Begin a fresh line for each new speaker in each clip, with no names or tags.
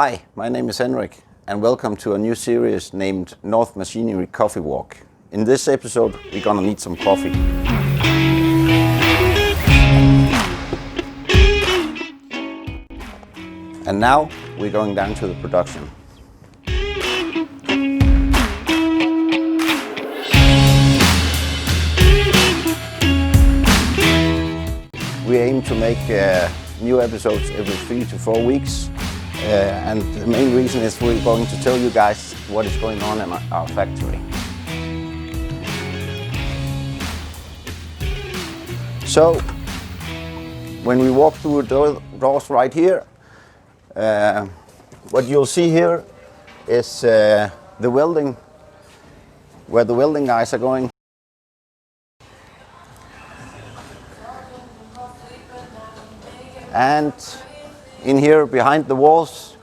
Hi, my name is Henrik and welcome to a new series named NORD Machinery Coffee Walk. In this episode we're gonna need some coffee. And now we're going down to the production. We aim to make new episodes every 3 to 4 weeks. And the main reason is we're going to tell you guys what is going on in our factory. So, when we walk through the doors right here, what you'll see here is the welding, where the welding guys are going. And in here behind the walls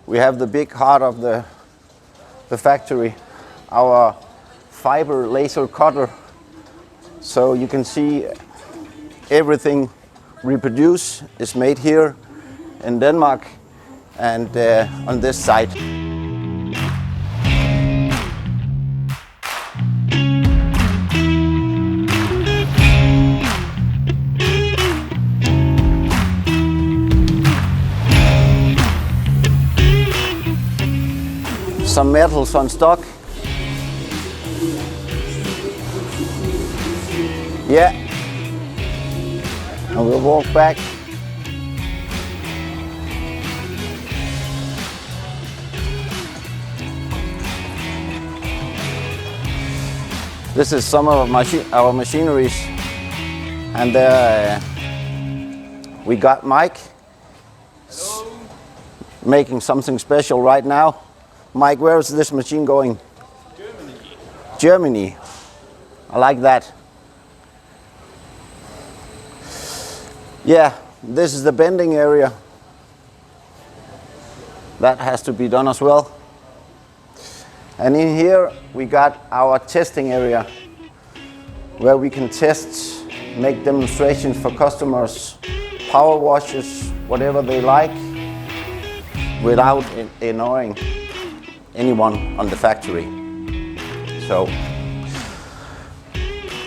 we have the big heart of the factory, our fiber laser cutter. So you can see everything we produce is made here in Denmark and on this side. Some metals on stock. Yeah. And we'll walk back. This is some of our machineries, and we got Mike making something special right now. Mike, where is this machine going?
Germany.
Germany. I like that. Yeah, this is the bending area. That has to be done as well. And in here we got our testing area where we can test, make demonstrations for customers, power washes, whatever they like, without annoying anyone on the factory. So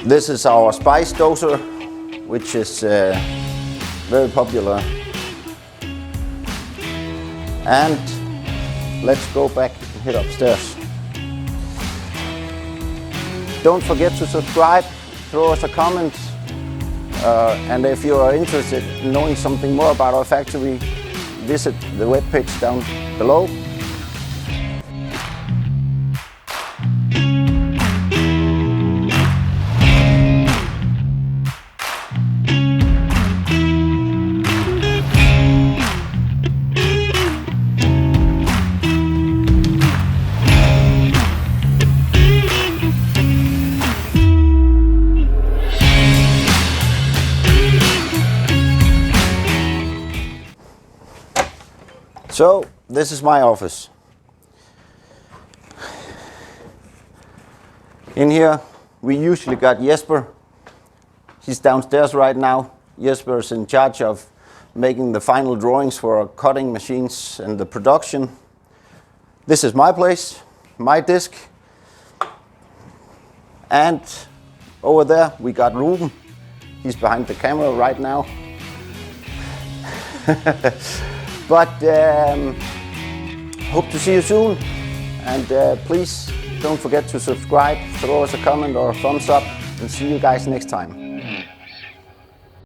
this is our spice doser, which is very popular. And let's go back and head upstairs. Don't forget to subscribe, throw us a comment, and if you are interested in knowing something more about our factory, visit the webpage down below. So, this is my office. In here, we usually got Jesper. He's downstairs right now. Jesper is in charge of making the final drawings for our cutting machines and the production. This is my place, my desk. And over there, we got Ruben. He's behind the camera right now. But hope to see you soon, and please don't forget to subscribe, throw us a comment or a thumbs up, and see you guys next time.